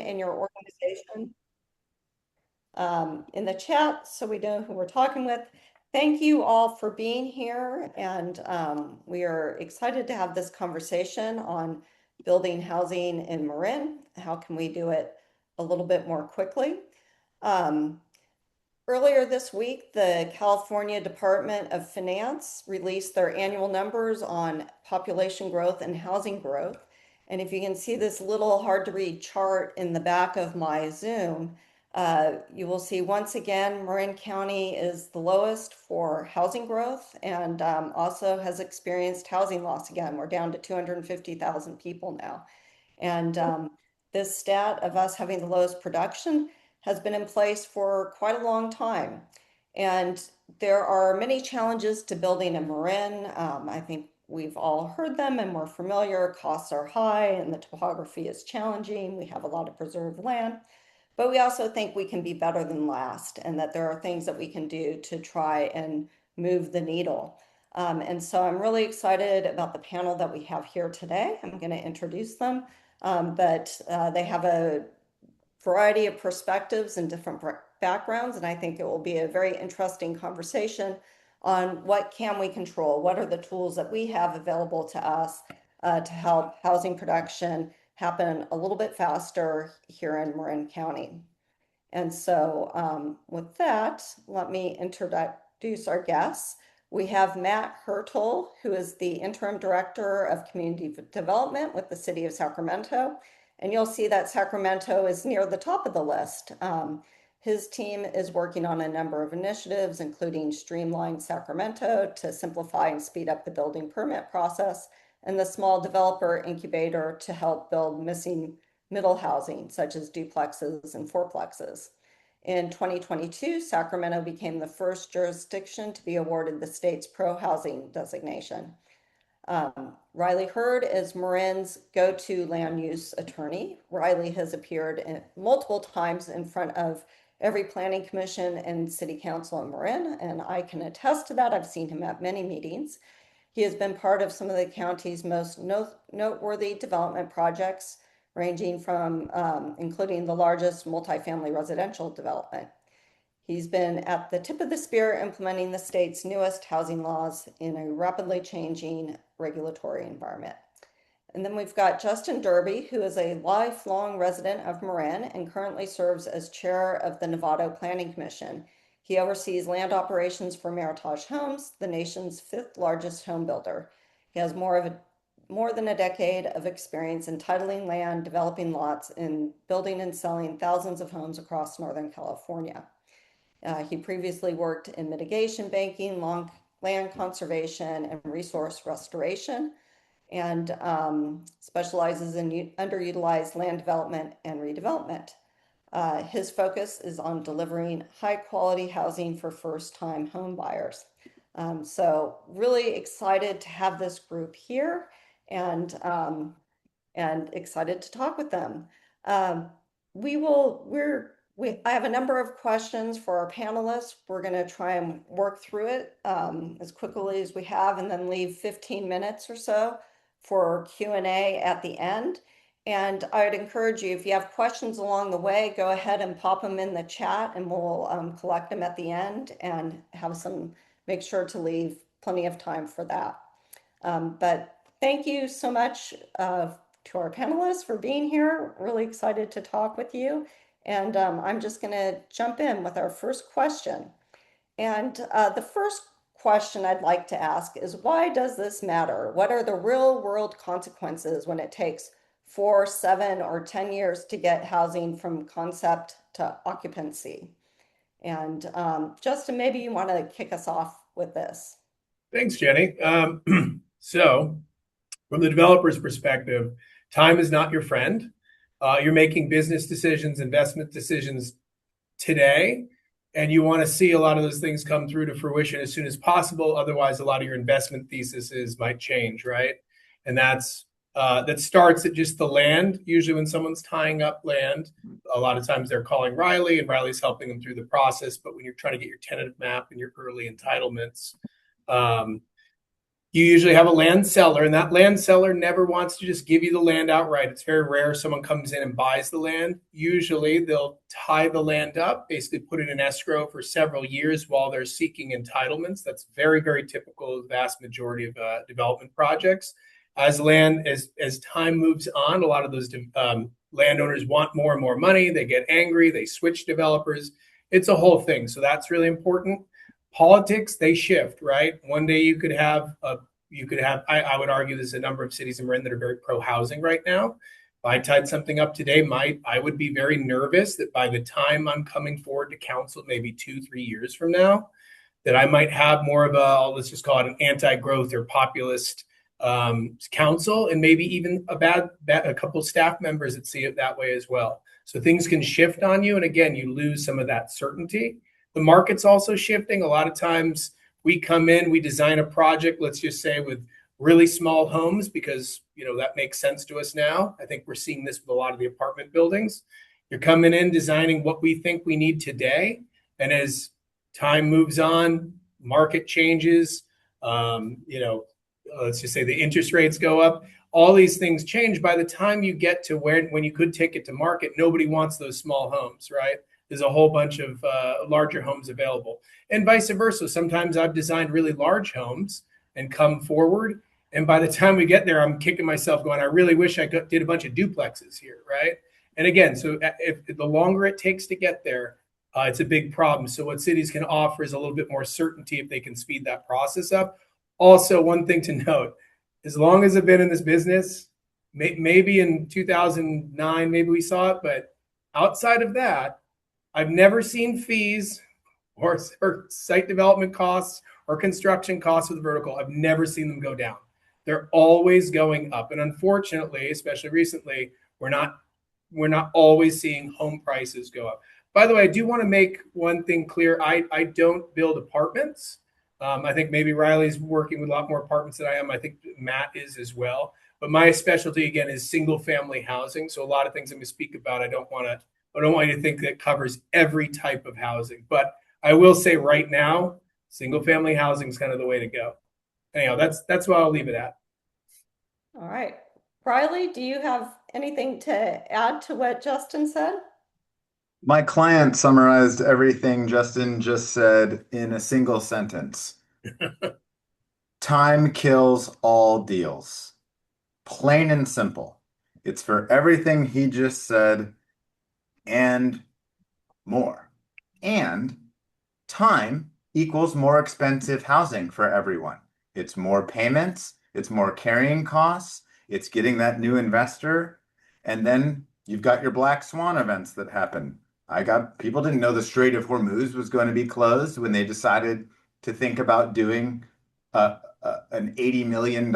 in your organization in the chat so we know who we're talking with. Thank you all for being here, and we are excited to have this conversation on building housing in Marin. How can we do it a little bit more quickly? Earlier this week, the California Department of Finance released their annual numbers on population growth and housing growth. And if you can see this little hard to read chart in the back of my Zoom, you will see once again, Marin County is the lowest for housing growth and also has experienced housing loss again. We're down to 250,000 people now. And this stat of us having the lowest production has been in place for quite a long time. And there are many challenges to building in Marin. I think we've all heard them and we're familiar. Costs are high and the topography is challenging. We have a lot of preserved land, but we also think we can be better than last and that there are things that we can do to try and move the needle. And so I'm really excited about the panel that we have here today. I'm going to introduce them, but they have a variety of perspectives and different backgrounds, and I think it will be a very interesting conversation on what can we control, what are the tools that we have available to us to help housing production happen a little bit faster here in Marin County. And so with that, let me introduce our guests. We have Matt Hurd, who is the Interim Director of Community Development with the City of Sacramento. And you'll see that Sacramento is near the top of the list. His team is working on a number of initiatives, including Streamline Sacramento to simplify and speed up the building permit process, and the Small Developer Incubator to help build missing middle housing, such as duplexes and fourplexes. In 2022, Sacramento became the first jurisdiction to be awarded the state's pro-housing designation. Riley Hurd is Marin's go-to land use attorney. Riley has appeared multiple times in front of every planning commission and city council in Marin, and I can attest to that. I've seen him at many meetings. He has been part of some of the county's most noteworthy development projects, ranging from including the largest multifamily residential development. He's been at the tip of the spear implementing the state's newest housing laws in a rapidly changing regulatory environment. And then we've got Justin Derby, who is a lifelong resident of Marin and currently serves as chair of the Novato Planning Commission. He oversees land operations for Meritage Homes, the nation's 5th largest home builder. He has more than a decade of experience in titling land, developing lots, and building and selling thousands of homes across Northern California. He previously worked in mitigation banking, land conservation, and resource restoration, and specializes in underutilized land development and redevelopment. His focus is on delivering high-quality housing for first-time home buyers. So really excited to have this group here and excited to talk with them. I have a number of questions for our panelists. We're going to try and work through it as quickly as we have, and then leave 15 minutes or so for Q&A at the end. And I would encourage you, if you have questions along the way, go ahead and pop them in the chat, and we'll collect them at the end and make sure to leave plenty of time for that. But thank you so much to our panelists for being here. Really excited to talk with you. And I'm just going to jump in with our first question. And the first question I'd like to ask is, why does this matter? What are the real world consequences when it takes 4, 7, or 10 years to get housing from concept to occupancy? And Justin, maybe you want to kick us off with this. Thanks, Jenny. So from the developer's perspective, time is not your friend. You're making business decisions, investment decisions today, and you want to see a lot of those things come through to fruition as soon as possible. Otherwise, a lot of your investment theses might change, right? And that starts at just the land. Usually when someone's tying up land, a lot of times they're calling Riley, and Riley's helping them through the process. But when you're trying to get your tentative map and your early entitlements, You usually have a land seller, and that land seller never wants to just give you the land outright. It's very rare someone comes in and buys the land. Usually they'll tie the land up, basically put it in escrow for several years while they're seeking entitlements. That's very, very typical of the vast majority of development projects. As time moves on, a lot of those landowners want more and more money. They get angry. They switch developers. It's a whole thing. So that's really important. Politics, they shift, right? One day I would argue there's a number of cities in Marin that are very pro housing right now. If I tied something up today, I would be very nervous that by the time I'm coming forward to council, maybe 2, 3 years from now, that I might have more of let's just call it an anti-growth or populist council, and maybe even a couple of staff members that see it that way as well. So things can shift on you, and again, you lose some of that certainty. The market's also shifting. A lot of times we come in, we design a project, let's just say with really small homes, because that makes sense to us now. I think we're seeing this with a lot of the apartment buildings. You're coming in designing what we think we need today, and as time moves on, market changes, let's just say the interest rates go up, all these things change. By the time you get to when you could take it to market, nobody wants those small homes, right? There's a whole bunch of larger homes available, and vice versa. Sometimes I've designed really large homes and come forward, and by the time we get there, I'm kicking myself going, I really wish I did a bunch of duplexes here, right? And again, so if the longer it takes to get there, it's a big problem. So what cities can offer is a little bit more certainty if they can speed that process up. Also, one thing to note, as long as I've been in this business, maybe in 2009, maybe we saw it, but outside of that, I've never seen fees or site development costs or construction costs with vertical. I've never seen them go down. They're always going up. And unfortunately, especially recently, we're not always seeing home prices go up. By the way, I do want to make one thing clear. I don't build apartments. I think maybe Riley's working with a lot more apartments than I am. I think Matt is as well. But my specialty, again, is single family housing. So a lot of things I'm going to speak about, I don't want you to think that covers every type of housing. But I will say right now, single family housing is kind of the way to go. Anyhow, that's what I'll leave it at. All right. Riley, do you have anything to add to what Justin said? My client summarized everything Justin just said in a single sentence. Time kills all deals. Plain and simple. It's for everything he just said and more. And time equals more expensive housing for everyone. It's more payments, it's more carrying costs, it's getting that new investor, and then you've got your black swan events that happen. People didn't know the Strait of Hormuz was going to be closed when they decided to think about doing an $80 million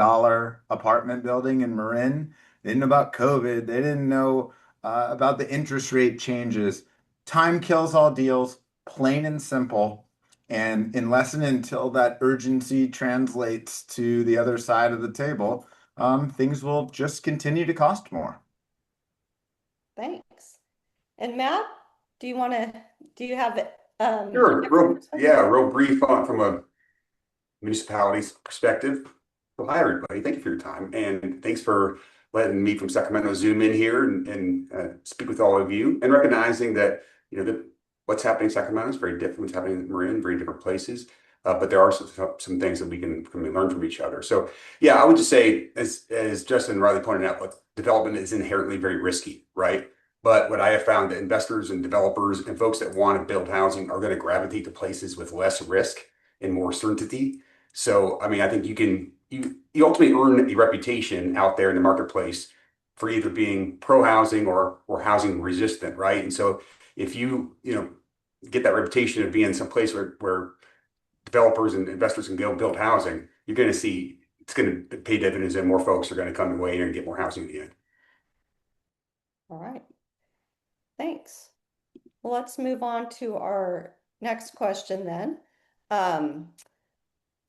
apartment building in Marin. They didn't know about COVID. They didn't know about the interest rate changes. Time kills all deals, plain and simple. And unless and until that urgency translates to the other side of the table, things will just continue to cost more. Thanks. And Matt, do you have Sure. Real brief from a municipality's perspective. Well, hi, everybody. Thank you for your time. And thanks for letting me from Sacramento Zoom in here and speak with all of you, and recognizing that, what's happening in Sacramento is very different. What's happening in Marin, very different places. But there are some things that we can learn from each other. So, yeah, I would just say, as Justin and Riley pointed out, development is inherently very risky, right? But what I have found, that investors and developers and folks that want to build housing are going to gravitate to places with less risk and more certainty. So, I mean, I think you ultimately earn a reputation out there in the marketplace for either being pro housing or housing resistant, right? And so, if you get that reputation of being some place where developers and investors can go build housing, you're going to see it's going to pay dividends, and more folks are going to come your way and get more housing in the end. All right. Thanks. Well, let's move on to our next question then.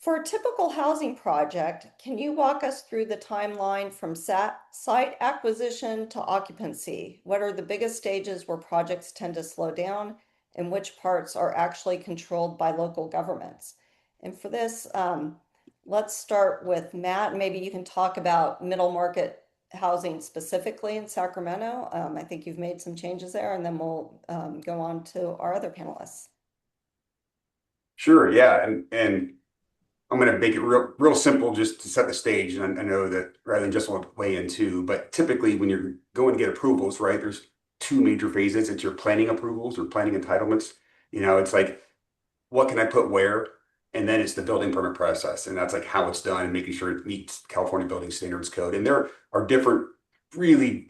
For a typical housing project, can you walk us through the timeline from site acquisition to occupancy? What are the biggest stages where projects tend to slow down, and which parts are actually controlled by local governments? And for this, let's start with Matt. Maybe you can talk about middle market housing specifically in Sacramento. I think you've made some changes there, and then we'll go on to our other panelists. Sure, yeah, and I'm going to make it real simple just to set the stage. And I know that rather than just want to weigh in too, but typically when you're going to get approvals, right, there's two major phases. It's your planning approvals or planning entitlements. It's like, what can I put where? And then it's the building permit process. And that's like how it's done, making sure it meets California Building Standards Code. And there are different, really,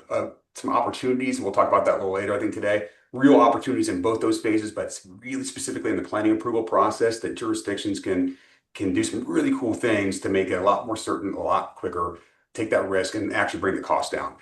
some opportunities. And we'll talk about that a little later, I think, today. Real opportunities in both those phases, but it's really specifically in the planning approval process that jurisdictions can do some really cool things to make it a lot more certain, a lot quicker, take that risk and actually bring the cost down.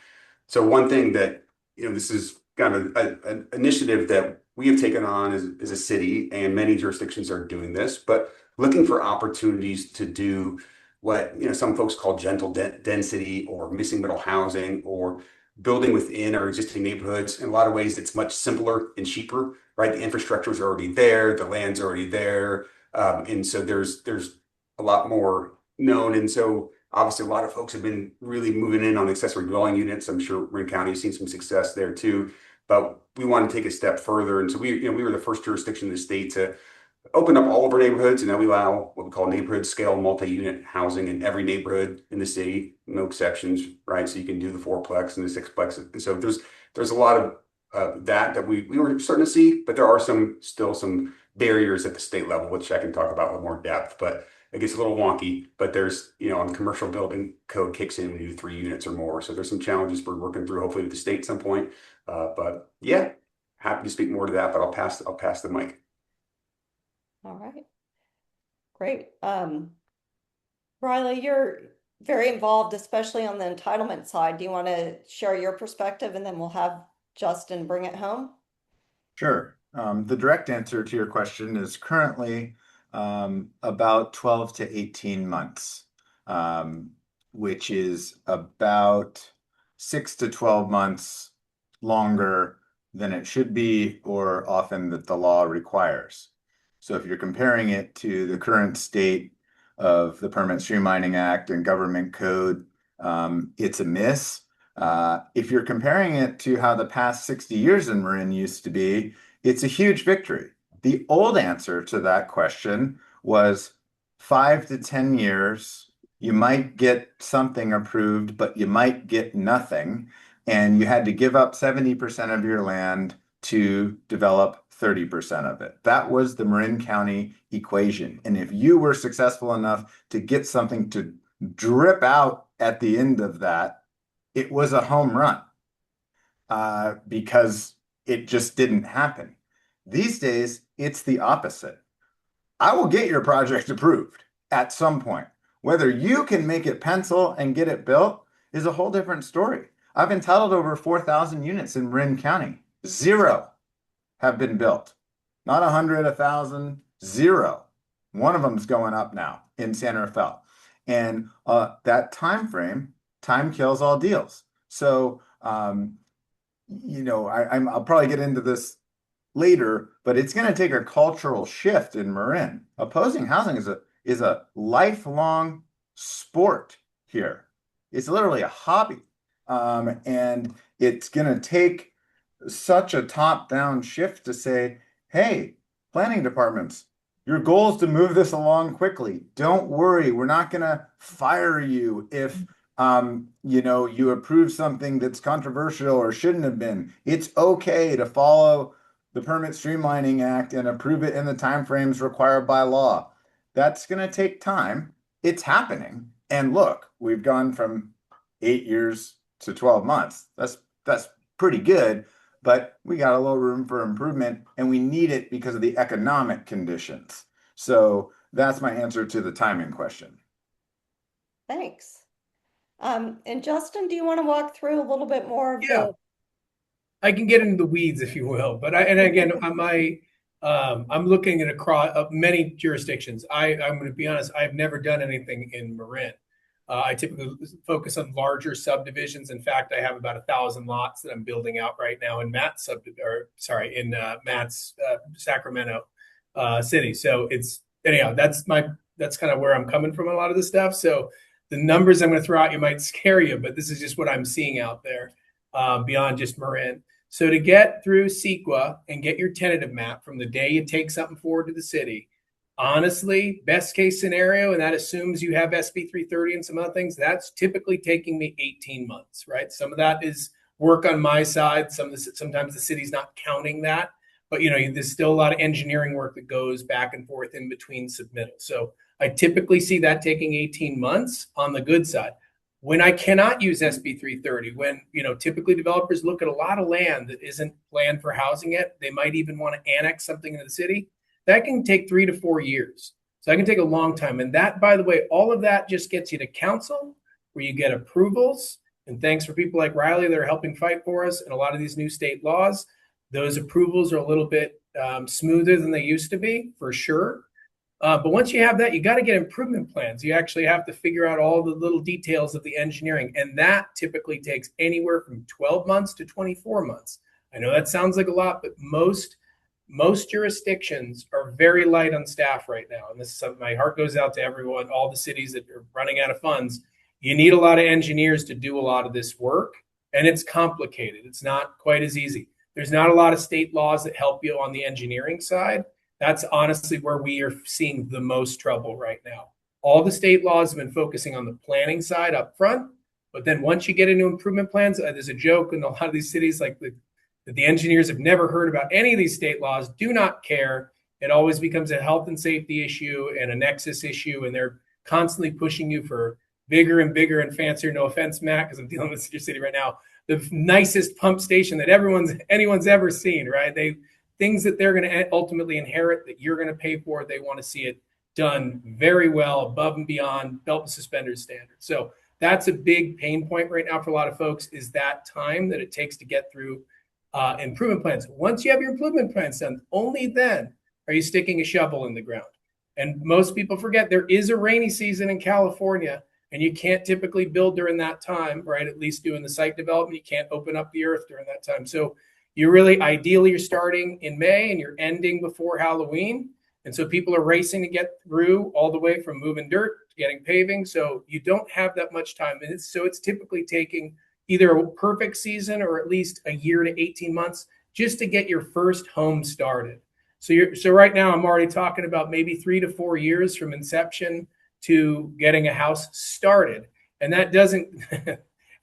So one thing that, this is kind of an initiative that we have taken on as a city, and many jurisdictions are doing this, but looking for opportunities to do what, some folks call gentle density or missing middle housing or building within our existing neighborhoods. In a lot of ways, it's much simpler and cheaper, right? The infrastructure is already there, the land's already there. And so there's a lot more known. And so obviously a lot of folks have been really moving in on accessory dwelling units. I'm sure Marin County has seen some success there too, but we want to take a step further. And so we were the first jurisdiction in the state to open up all of our neighborhoods, and now we allow what we call neighborhood scale multi-unit housing in every neighborhood in the city, no exceptions, right? So you can do the fourplex and the sixplex. And so there's a lot of that we were starting to see, but there are still some barriers at the state level, which I can talk about with more depth, but it gets a little wonky. But there's, on commercial building code kicks in when you do 3 units or more. So there's some challenges we're working through, hopefully with the state at some point. But yeah, happy to speak more to that, but I'll pass the mic. All right, great. Riley, you're very involved, especially on the entitlement side. Do you want to share your perspective, and then we'll have Justin bring it home? Sure. The direct answer to your question is currently about 12 to 18 months, which is about 6 to 12 months longer than it should be, or often that the law requires. So if you're comparing it to the current state of the Permit Streamlining Act and government code, it's a miss. If you're comparing it to how the past 60 years in Marin used to be, it's a huge victory. The old answer to that question was 5 to 10 years. You might get something approved, but you might get nothing. And you had to give up 70% of your land to develop 30% of it. That was the Marin County equation. And if you were successful enough to get something to drip out at the end of that, it was a home run because it just didn't happen. These days, it's the opposite. I will get your project approved at some point. Whether you can make it pencil and get it built is a whole different story. I've entitled over 4,000 units in Marin County. 0 have been built. Not 100, 1,000, 0. One of them's going up now in San Rafael. And that time frame, time kills all deals. So, I'll probably get into this later, but it's going to take a cultural shift in Marin. Opposing housing is a lifelong sport here. It's literally a hobby. And it's going to take such a top-down shift to say, hey, planning departments, your goal is to move this along quickly. Don't worry, we're not going to fire you if you approve something that's controversial or shouldn't have been. It's okay to follow the Permit Streamlining Act and approve it in the timeframes required by law. That's going to take time. It's happening. And look, we've gone from 8 years to 12 months. That's pretty good, but we got a little room for improvement, and we need it because of the economic conditions. So that's my answer to the timing question. Thanks. And Justin, do you want to walk through a little bit more of Yeah. I can get into the weeds, if you will, but I'm looking at across many jurisdictions. I'm going to be honest, I've never done anything in Marin. I typically focus on larger subdivisions. In fact, I have about 1,000 lots that I'm building out right now in Matt's Sacramento city. So that's that's kind of where I'm coming from a lot of this stuff. So the numbers I'm going to throw out, you might scare you, but this is just what I'm seeing out there beyond just Marin. So to get through CEQA and get your tentative map from the day you take something forward to the city, honestly, best case scenario, and that assumes you have SB 330 and some other things, that's typically taking me 18 months, right? Some of that is work on my side. Sometimes the city's not counting that, but there's still a lot of engineering work that goes back and forth in between submittals. So I typically see that taking 18 months on the good side. When I cannot use SB 330, when typically developers look at a lot of land that isn't planned for housing yet, they might even want to annex something into the city. That can take 3 to 4 years. So that can take a long time. And that, by the way, all of that just gets you to council where you get approvals. And thanks for people like Riley that are helping fight for us and a lot of these new state laws. Those approvals are a little bit smoother than they used to be, for sure. But once you have that, you got to get improvement plans. You actually have to figure out all the little details of the engineering. And that typically takes anywhere from 12 months to 24 months. I know that sounds like a lot, but most jurisdictions are very light on staff right now. And this is something, my heart goes out to everyone, all the cities that are running out of funds. You need a lot of engineers to do a lot of this work, and it's complicated. It's not quite as easy. There's not a lot of state laws that help you on the engineering side. That's honestly where we are seeing the most trouble right now. All the state laws have been focusing on the planning side up front, but then once you get into improvement plans, there's a joke in a lot of these cities that the engineers have never heard about any of these state laws, do not care. It always becomes a health and safety issue and a nexus issue, and they're constantly pushing you for bigger and bigger and fancier. No offense, Matt, because I'm dealing with your city right now. The nicest pump station that anyone's ever seen, right? Things that they're going to ultimately inherit that you're going to pay for. They want to see it done very well, above and beyond belt and suspenders standards. So that's a big pain point right now for a lot of folks, is that time that it takes to get through improvement plans. Once you have your improvement plans done, only then are you sticking a shovel in the ground. And most people forget there is a rainy season in California, and you can't typically build during that time, right? At least doing the site development, you can't open up the earth during that time. So ideally you're starting in May and you're ending before Halloween. And so people are racing to get through all the way from moving dirt to getting paving. So you don't have that much time. And it's typically taking either a perfect season or at least a year to 18 months just to get your first home started. So right now I'm already talking about maybe 3 to 4 years from inception to getting a house started. And that doesn't,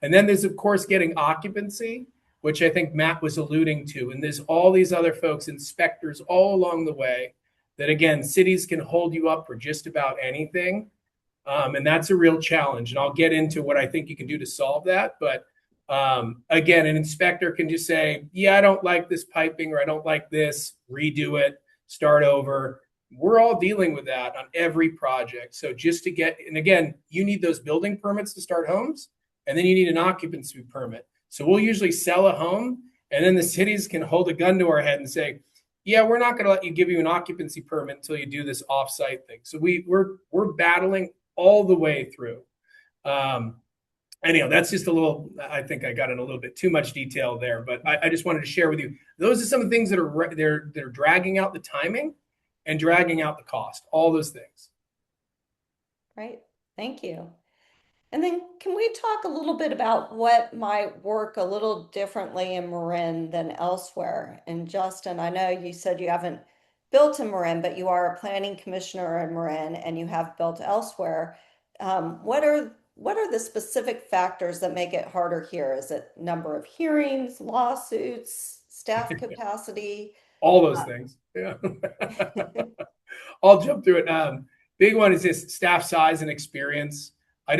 and then there's of course getting occupancy, which I think Matt was alluding to. And there's all these other folks, inspectors all along the way that, again, cities can hold you up for just about anything. And that's a real challenge. And I'll get into what I think you can do to solve that. But again, an inspector can just say, yeah, I don't like this piping, or I don't like this, redo it, start over. We're all dealing with that on every project. So just to get, and again, you need those building permits to start homes, and then you need an occupancy permit. So we'll usually sell a home, and then the cities can hold a gun to our head and say, yeah, we're not going to let you give you an occupancy permit until you do this offsite thing. So we're battling all the way through. Anyhow, that's just a little, I think I got in a little bit too much detail there, but I just wanted to share with you. Those are some of the things that are dragging out the timing and dragging out the cost, all those things. Right. Thank you. And then can we talk a little bit about what might work a little differently in Marin than elsewhere? And Justin, I know you said you haven't built in Marin, but you are a planning commissioner in Marin and you have built elsewhere. What are the specific factors that make it harder here? Is it number of hearings, lawsuits, staff capacity? All those things. Yeah. I'll jump through it. Big one is just staff size and experience. I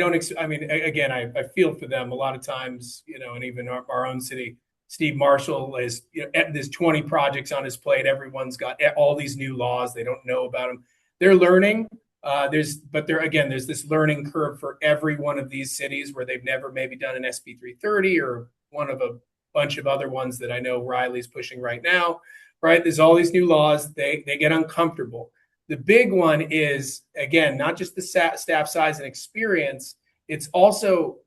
mean, again, I feel for them a lot of times, and even our own city, Steve Marshall is, there's 20 projects on his plate. Everyone's got all these new laws. They don't know about them. They're learning. There's this learning curve for every one of these cities where they've never maybe done an SB 330 or one of a bunch of other ones that I know Riley's pushing right now, right? There's all these new laws. They get uncomfortable. The big one is, again, not just the staff size and experience, it's also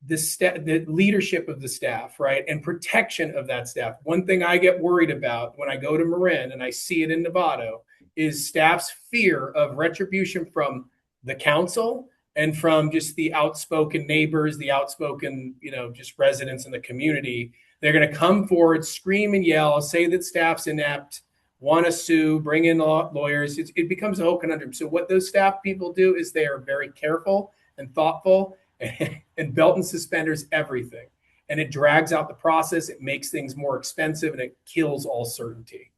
the leadership of the staff, right? And protection of that staff. One thing I get worried about when I go to Marin and I see it in Novato is staff's fear of retribution from the council and from just the outspoken neighbors, the outspoken, just residents in the community. They're going to come forward, scream and yell, say that staff's inept, want to sue, bring in lawyers. It becomes a whole conundrum. So what those staff people do is they are very careful and thoughtful and belt and suspenders everything. And it drags out the process. It makes things more expensive and it kills all certainty,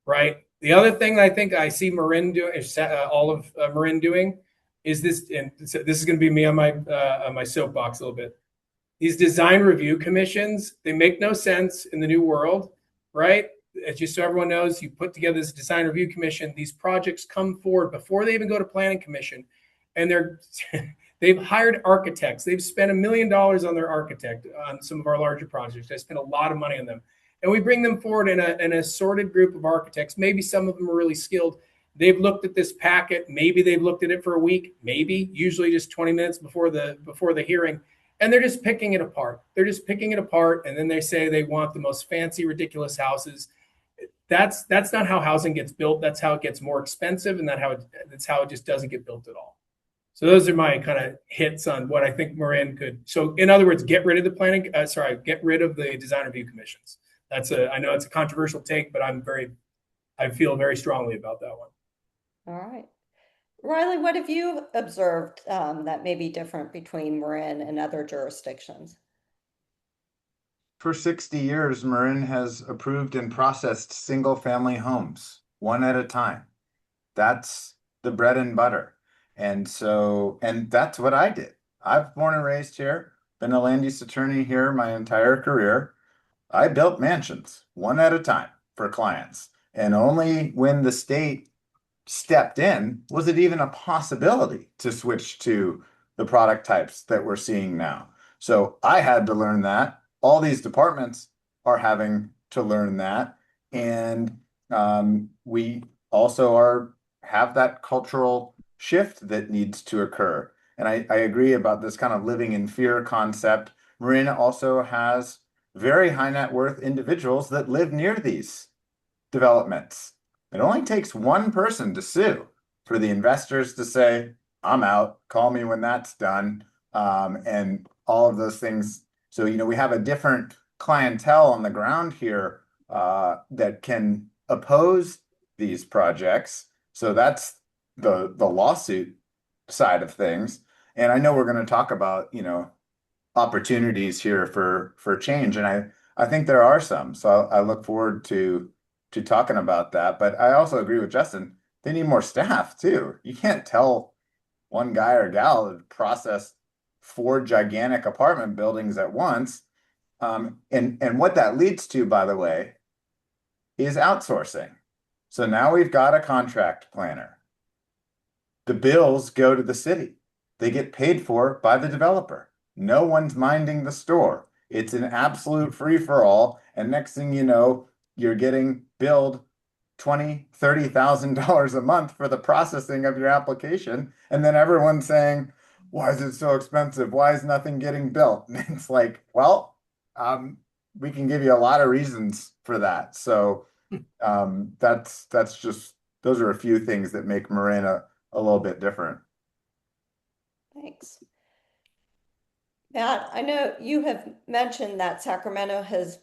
right? The other thing I think I see Marin doing, all of Marin doing, is this, and so this is going to be me on my soapbox a little bit. These design review commissions, they make no sense in the new world, right? Just so everyone knows, you put together this design review commission, these projects come forward before they even go to planning commission, and they've hired architects. They've spent $1 million on their architect on some of our larger projects. They spent a lot of money on them. And we bring them forward in an assorted group of architects. Maybe some of them are really skilled. They've looked at this packet. Maybe they've looked at it for a week, maybe usually just 20 minutes before the hearing. And they're just picking it apart. They're just picking it apart. And then they say they want the most fancy, ridiculous houses. That's not how housing gets built. That's how it gets more expensive. And that's how it just doesn't get built at all. So those are my kind of hits on what I think Marin could. So in other words, get rid of the design review commissions. I know it's a controversial take, but I feel very strongly about that one. All right. Riley, what have you observed that may be different between Marin and other jurisdictions? For 60 years, Marin has approved and processed single-family homes, one at a time. That's the bread and butter. And that's what I did. I've born and raised here, been a land use attorney here my entire career. I built mansions one at a time for clients. And only when the state stepped in was it even a possibility to switch to the product types that we're seeing now. So I had to learn that. All these departments are having to learn that. And we also have that cultural shift that needs to occur. And I agree about this kind of living in fear concept. Marin also has very high net worth individuals that live near these developments. It only takes one person to sue for the investors to say, I'm out, call me when that's done, and all of those things. So, we have a different clientele on the ground here that can oppose these projects. So that's the lawsuit side of things. And I know we're going to talk about, opportunities here for change. And I think there are some. So I look forward to talking about that. But I also agree with Justin. They need more staff too. You can't tell one guy or gal to process 4 gigantic apartment buildings at once. And what that leads to, by the way, is outsourcing. So now we've got a contract planner. The bills go to the city. They get paid for by the developer. No one's minding the store. It's an absolute free-for-all. And next thing you know, you're getting billed $20,000, $30,000 a month for the processing of your application. And then everyone's saying, why is it so expensive? Why is nothing getting built? And it's like, well, we can give you a lot of reasons for that. So that's just, those are a few things that make Marin a little bit different. Thanks. Matt, I know you have mentioned that Sacramento has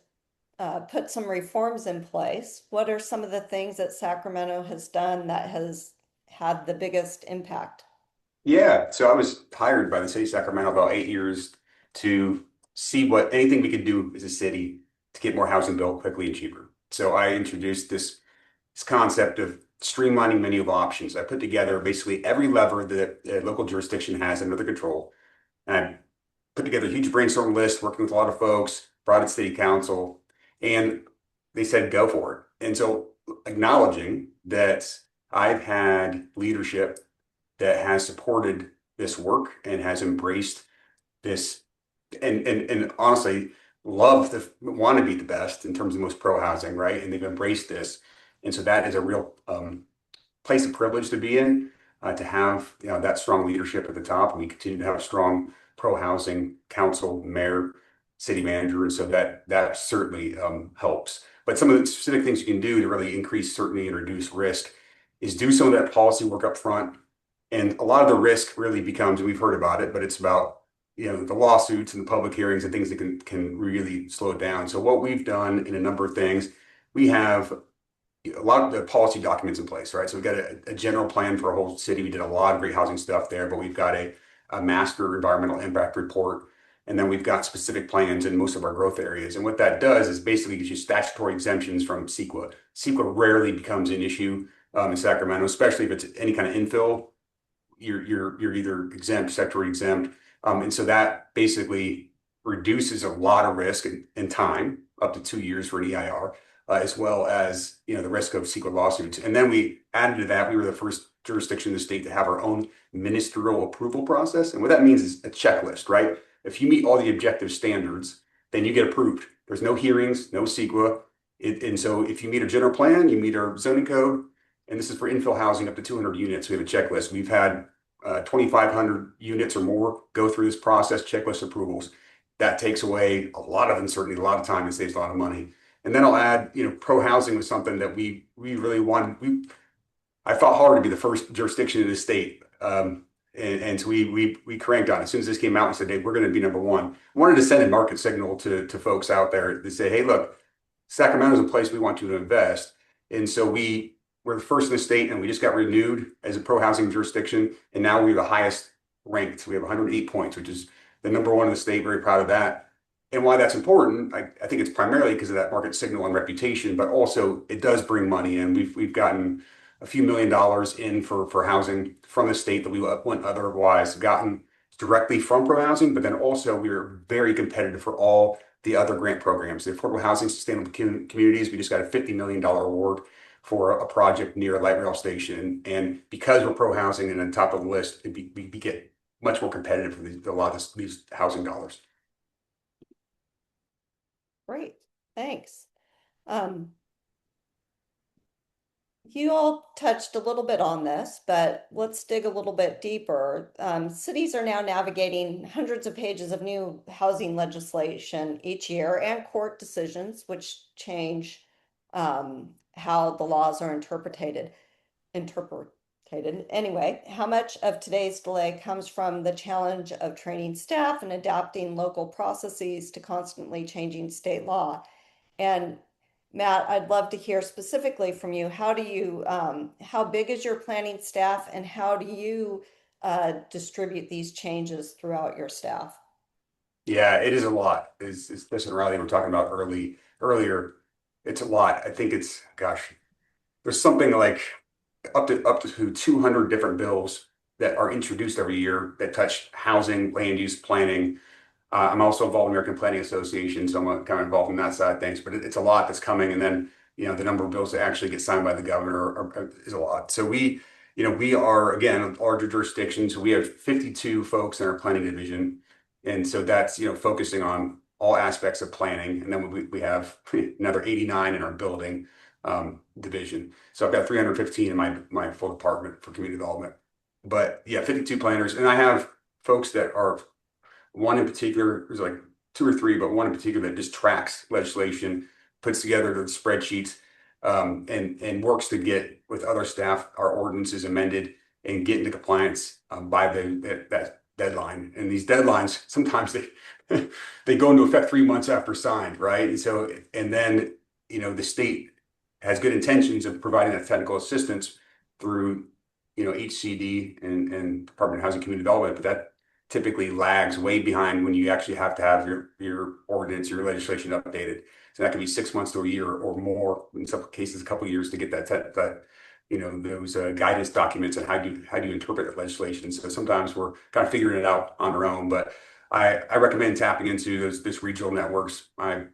put some reforms in place. What are some of the things that Sacramento has done that has had the biggest impact? Yeah, so I was hired by the city of Sacramento about 8 years to see what anything we could do as a city to get more housing built quickly and cheaper. So I introduced this concept of streamlining menu of options. I put together basically every lever that a local jurisdiction has under their control. And I put together a huge brainstorm list, working with a lot of folks, brought it to city council, and they said, go for it. And so acknowledging that I've had leadership that has supported this work and has embraced this and honestly want to be the best in terms of most pro housing, right? And they've embraced this. And so that is a real place of privilege to be in, to have that strong leadership at the top. And we continue to have a strong pro housing council, mayor, city manager, and so that certainly helps. But some of the specific things you can do to really increase certainty and reduce risk is do some of that policy work up front. And a lot of the risk really becomes, we've heard about it, but it's about, the lawsuits and the public hearings and things that can really slow it down. So what we've done in a number of things, we have a lot of the policy documents in place, right? So we've got a general plan for a whole city. We did a lot of great housing stuff there, but we've got a master environmental impact report. And then we've got specific plans in most of our growth areas. And what that does is basically gives you statutory exemptions from CEQA. CEQA rarely becomes an issue in Sacramento, especially if it's any kind of infill. You're either exempt, statutory exempt. And so that basically reduces a lot of risk and time, up to 2 years for an EIR, as well as the risk of CEQA lawsuits. And then we added to that, we were the first jurisdiction in the state to have our own ministerial approval process. And what that means is a checklist, right? If you meet all the objective standards, then you get approved. There's no hearings, no CEQA. And so if you meet a general plan, you meet our zoning code, and this is for infill housing up to 200 units. We have a checklist. We've had 2,500 units or more go through this process, checklist approvals. That takes away a lot of uncertainty, a lot of time, and saves a lot of money. And then I'll add, pro housing was something that we really wanted. I fought hard to be the first jurisdiction in the state. And so we cranked on it. As soon as this came out, we said, hey, we're going to be number one. I wanted to send a market signal to folks out there to say, hey, look, Sacramento's a place we want you to invest. And so we're the first in the state, and we just got renewed as a pro housing jurisdiction. And now we're the highest ranked. We have 108 points, which is the number one in the state. Very proud of that. And why that's important, I think it's primarily because of that market signal and reputation, but also it does bring money in. We've gotten a few $1 million in for housing from the state that we wouldn't otherwise gotten directly from pro housing, but then also we were very competitive for all the other grant programs. The Affordable Housing Sustainable Communities, we just got a $50 million award for a project near a light rail station. And because we're pro housing and on top of the list, we get much more competitive for a lot of these housing dollars. Great, thanks. You all touched a little bit on this, but let's dig a little bit deeper. Cities are now navigating hundreds of pages of new housing legislation each year and court decisions, which change how the laws are interpreted. Anyway, how much of today's delay comes from the challenge of training staff and adapting local processes to constantly changing state law? And Matt, I'd love to hear specifically from you. How big is your planning staff, and how do you distribute these changes throughout your staff? Yeah, it is a lot. As Listen, Riley, we're talking about earlier. It's a lot. I think there's something like up to 200 different bills that are introduced every year that touch housing, land use, planning. I'm also involved in the American Planning Association, so I'm kind of involved in that side of things. But it's a lot that's coming, and then the number of bills that actually get signed by the governor is a lot. So we are again a larger jurisdiction, so we have 52 folks in our planning division, and so that's focusing on all aspects of planning, and then we have another 89 in our building division. So I've got 315 in my full department for community development. But yeah, 52 planners, and I have folks that are. One in particular, there's like two or three, but one in particular that just tracks legislation, puts together the spreadsheets, and works to get with other staff our ordinances amended and get into compliance by that deadline. And these deadlines sometimes they go into effect 3 months after signed, right? And then the state has good intentions of providing that technical assistance through HCD and Department of Housing and Community Development, but that typically lags way behind when you actually have to have your ordinance, your legislation updated. So that can be 6 months to a year or more, in some cases, a couple of years to get those guidance documents on how do you interpret the legislation. So sometimes we're kind of figuring it out on our own, but I recommend tapping into this regional networks. Our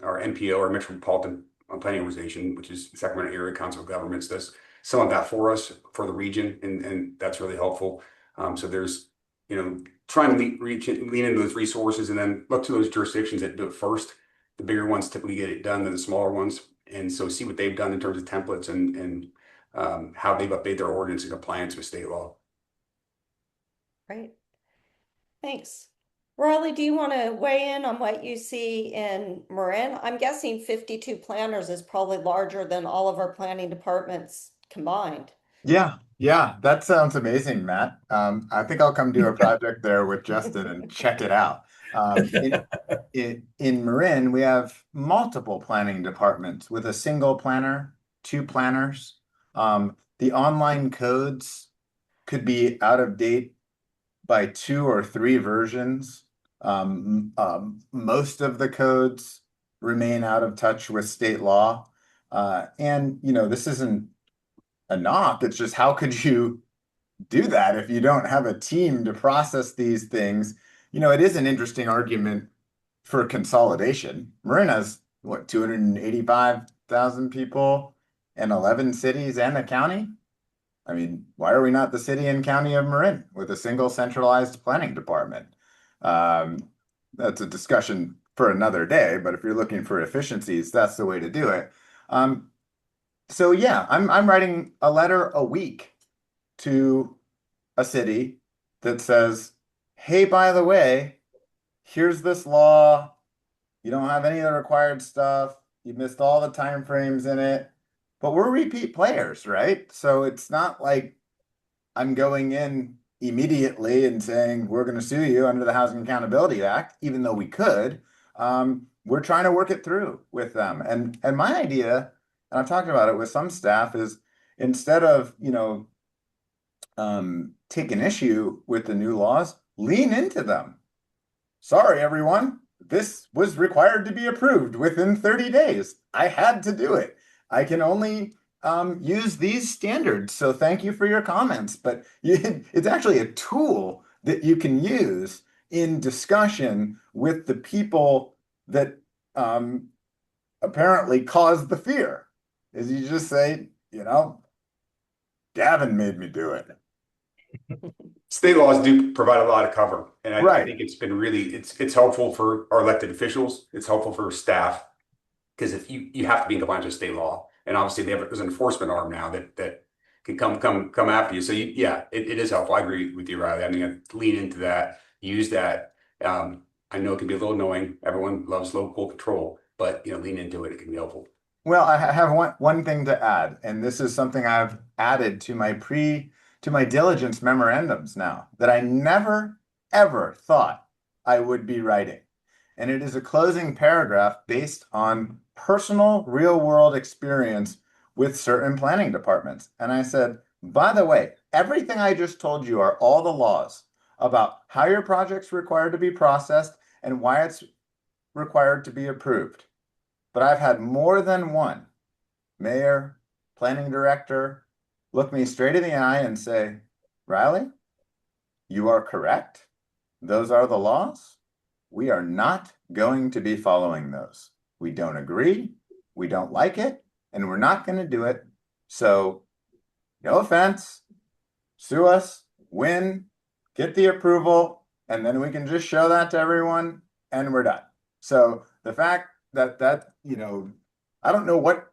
MPO, our Metropolitan Planning Organization, which is Sacramento Area Council of Governments, does some of that for us for the region, and that's really helpful. So there's, trying to lean into those resources and then look to those jurisdictions that do it first. The bigger ones typically get it done than the smaller ones. And so see what they've done in terms of templates and how they've updated their ordinance in compliance with state law. Right. Thanks. Riley, do you want to weigh in on what you see in Marin? I'm guessing 52 planners is probably larger than all of our planning departments combined. Yeah, that sounds amazing, Matt. I think I'll come do a project there with Justin and check it out. In Marin, we have multiple planning departments with a single planner, two planners. The online codes could be out of date by two or three versions. Most of the codes remain out of touch with state law. And, this isn't a knock. It's just how could you do that if you don't have a team to process these things? It is an interesting argument for consolidation. Marin has, what, 285,000 people in 11 cities and a county? I mean, why are we not the city and county of Marin with a single centralized planning department? That's a discussion for another day, but if you're looking for efficiencies, that's the way to do it. So yeah, I'm writing a letter a week to a city that says, hey, by the way, here's this law. You don't have any of the required stuff. You missed all the time frames in it. But we're repeat players, right? So it's not like I'm going in immediately and saying we're going to sue you under the Housing Accountability Act, even though we could. We're trying to work it through with them. And my idea, and I've talked about it with some staff, is instead of, take an issue with the new laws, lean into them. Sorry, everyone. This was required to be approved within 30 days. I had to do it. I can only use these standards. So thank you for your comments. But it's actually a tool that you can use in discussion with the people that apparently caused the fear. Is you just say, Gavin made me do it. State laws do provide a lot of cover, and I Right. think it's been really it's helpful for our elected officials. It's helpful for staff because if you have to be in compliance with state law, and obviously there's an enforcement arm now that can come after you. So it is helpful. I agree with you, Riley. I mean, lean into that, use that. I know it can be a little annoying. Everyone loves local control, but lean into it. It can be helpful. Well, I have one thing to add, and this is something I've added to my diligence memorandums now that I never ever thought I would be writing. And it is a closing paragraph based on personal real world experience with certain planning departments. And I said, by the way, everything I just told you are all the laws about how your project's required to be processed and why it's required to be approved. But I've had more than one mayor, planning director look me straight in the eye and say, Riley, you are correct. Those are the laws. We are not going to be following those. We don't agree. We don't like it. And we're not going to do it. So no offense, sue us, win, get the approval, and then we can just show that to everyone and we're done. So the fact that I don't know what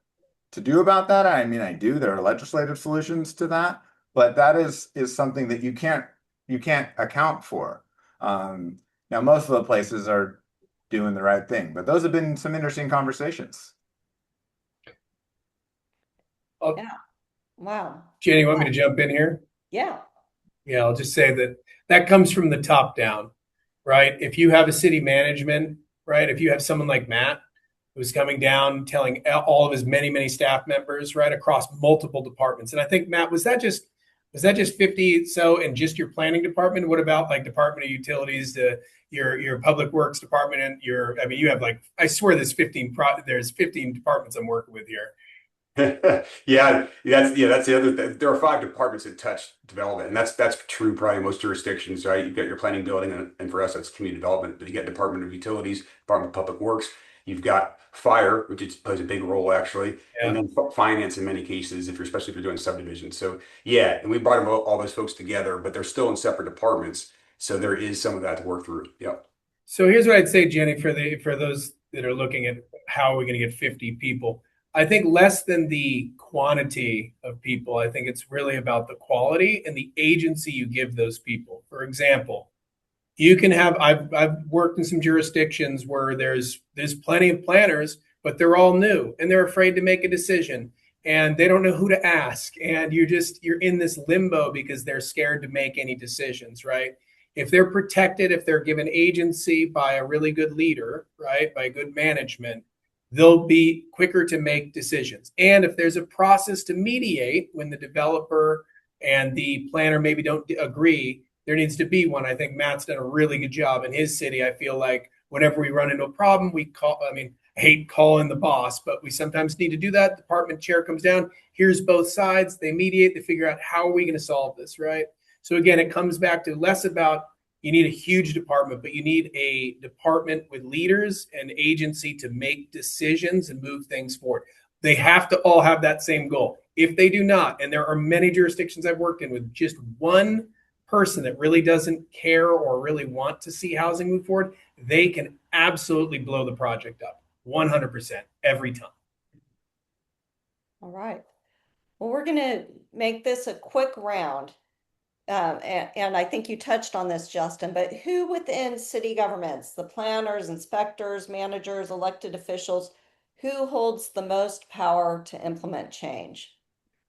to do about that. I mean, I do. There are legislative solutions to that, but that is something that you can't account for. Now, most of the places are doing the right thing, but those have been some interesting conversations. Yeah. Wow. Jenny, you want me to jump in here? Yeah. Yeah, I'll just say that comes from the top down, right? If you have a city management, right? If you have someone like Matt who's coming down telling all of his many staff members, right, across multiple departments. And I think, Matt, was that just 50 so in just your planning department? What about like Department of Utilities, your public works department, and you have I swear there's 15 departments I'm working with here. Yeah, that's the other thing. There are 5 departments that touch development, and that's true probably in most jurisdictions, right? You've got your planning, building, and for us that's community development. But you got Department of Utilities, Department of Public Works. You've got fire, which plays a big role actually, and then finance in many cases, especially if you're doing subdivisions. So yeah, and we brought all those folks together, but they're still in separate departments. So there is some of that to work through. Yeah. So here's what I'd say, Jenny, for those that are looking at how are we going to get 50 people. I think less than the quantity of people. I think it's really about the quality and the agency you give those people. For example, You can have, I've worked in some jurisdictions where there's plenty of planners, but they're all new and they're afraid to make a decision and they don't know who to ask. And you're in this limbo because they're scared to make any decisions, right? If they're protected, if they're given agency by a really good leader, right, by good management, they'll be quicker to make decisions. And if there's a process to mediate when the developer and the planner maybe don't agree, there needs to be one. I think Matt's done a really good job in his city. I feel like whenever we run into a problem, we call, I mean, I hate calling the boss, but we sometimes need to do that. Department chair comes down, here's both sides, they mediate, they figure out how are we going to solve this, right? So again, it comes back to less about you need a huge department, but you need a department with leaders and agency to make decisions and move things forward. They have to all have that same goal. If they do not, and there are many jurisdictions I've worked in with just one person that really doesn't care or really want to see housing move forward, they can absolutely blow the project up 100% every time. All right. Well, we're going to make this a quick round. And I think you touched on this, Justin, but who within city governments, the planners, inspectors, managers, elected officials, who holds the most power to implement change?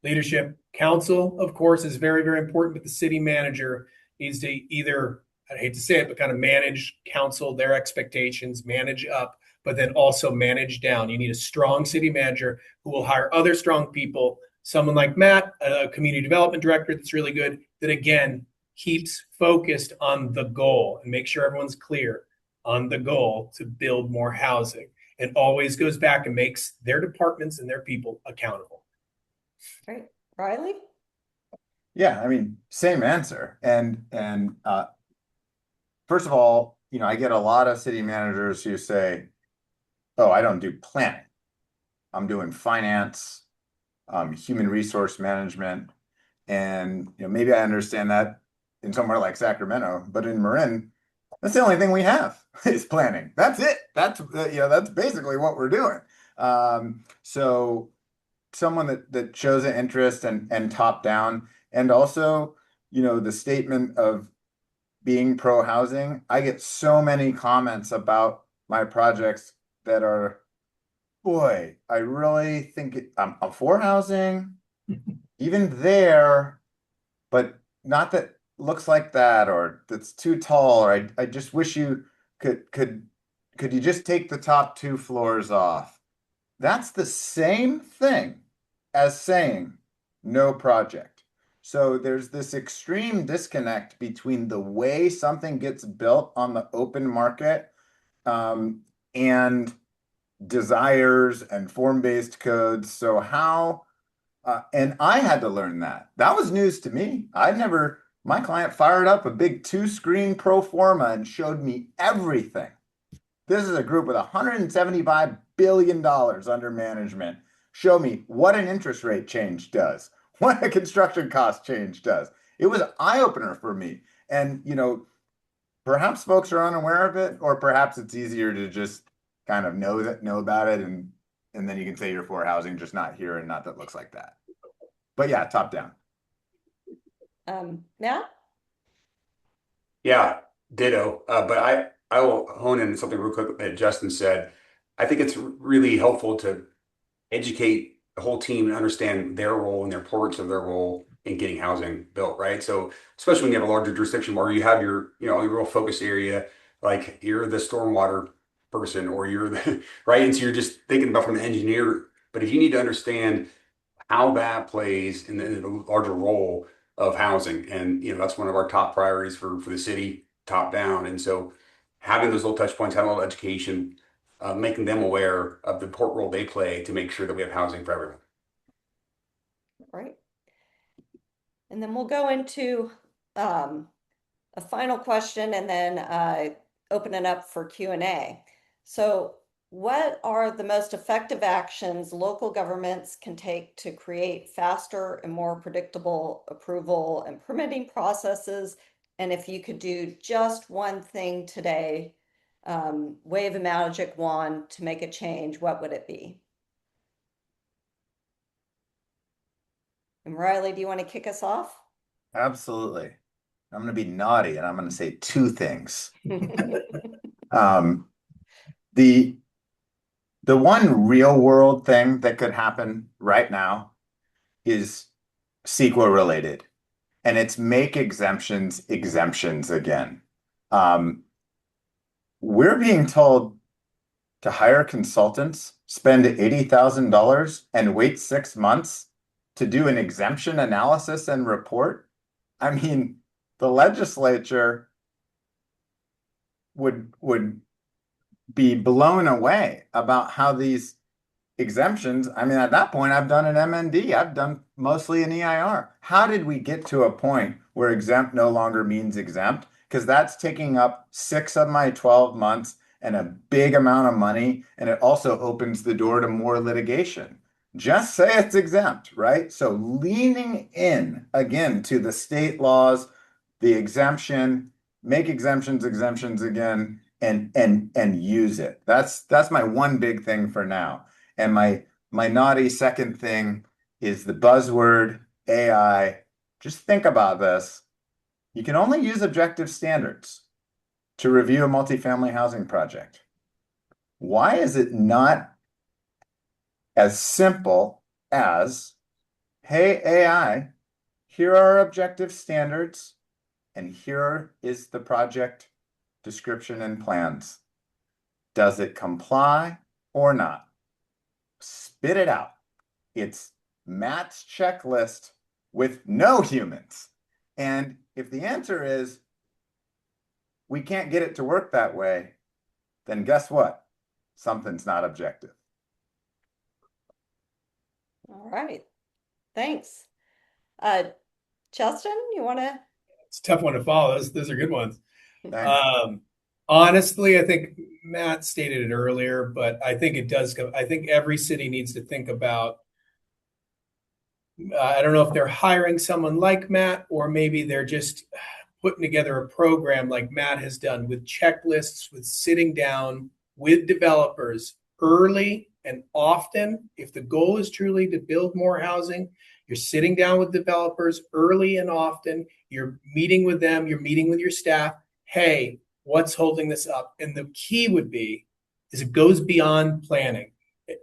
Leadership. Council, of course, is very, very important, but the city manager needs to either, I hate to say it, but kind of manage council, their expectations, manage up, but then also manage down. You need a strong city manager who will hire other strong people, someone like Matt, a community development director that's really good, that again keeps focused on the goal and make sure everyone's clear on the goal to build more housing, and always goes back and makes their departments and their people accountable. Right. Riley? Yeah, I mean, same answer. And first of all, I get a lot of city managers who say, "Oh, I don't do planning. I'm doing finance, human resource management." And maybe I understand that in somewhere like Sacramento, but in Marin, that's the only thing we have is planning. That's it. That's basically what we're doing. So someone that shows an interest and top down, and also, the statement of being pro housing. I get so many comments about my projects that are, boy, I really think I'm for housing, even there, but not that looks like that, or that's too tall, or I just wish you could you just take the top 2 floors off? That's the same thing as saying no project. So there's this extreme disconnect between the way something gets built on the open market, and desires and form-based codes. So and I had to learn that. That was news to me. My client fired up a big 2-screen pro forma and showed me everything. This is a group with $175 billion under management. Show me what an interest rate change does, what a construction cost change does. It was an eye-opener for me. And, perhaps folks are unaware of it, or perhaps it's easier to just kind of know about it, and then you can say you're for housing, just not here and not that looks like that. But yeah, top down. Matt? Yeah, ditto. But I will hone in something real quick that Justin said. I think it's really helpful to educate the whole team and understand their role and their importance of their role in getting housing built, right? So especially when you have a larger jurisdiction where you have your real focus area, like you're the stormwater person or you're the right, and so you're just thinking about from the engineer. But if you need to understand how that plays in the larger role of housing, and that's one of our top priorities for the city, top down. And so having those little touch points, having a little education, making them aware of the important role they play to make sure that we have housing for everyone. Right. And then we'll go into a final question and then open it up for Q&A. So what are the most effective actions local governments can take to create faster and more predictable approval and permitting processes? And if you could do just one thing today, wave a magic wand to make a change, what would it be? And Riley, do you want to kick us off? Absolutely. I'm going to be naughty and I'm going to say two things. Um, the the one real world thing that could happen right now is CEQA related, and it's make exemptions again. Um, we're being told to hire consultants, spend $80,000 and wait 6 months to do an exemption analysis and report. I mean, the legislature would be blown away about how these exemptions. I mean, at that point, I've done an MND. I've done mostly an EIR. How did we get to a point where exempt no longer means exempt? Because that's taking up 6 of my 12 months and a big amount of money. And it also opens the door to more litigation. Just say it's exempt, right? So leaning in again to the state laws, the exemption, make exemptions again, and use it. That's my one big thing for now. And my naughty second thing is the buzzword AI. Just think about this. You can only use objective standards to review a multifamily housing project. Why is it not as simple as, hey, AI, here are objective standards, and here is the project description and plans. Does it comply or not? Spit it out. It's Matt's checklist with no humans. And if the answer is we can't get it to work that way, then guess what? Something's not objective. All right. Thanks. Justin, you want to? It's a tough one to follow. Those are good ones. Thanks. Honestly, I think Matt stated it earlier, but I think it does go. I think every city needs to think about. I don't know if they're hiring someone like Matt, or maybe they're just putting together a program like Matt has done with checklists, with sitting down with developers early and often. If the goal is truly to build more housing, you're sitting down with developers early and often. You're meeting with them. You're meeting with your staff. Hey, what's holding this up? And the key would be is it goes beyond planning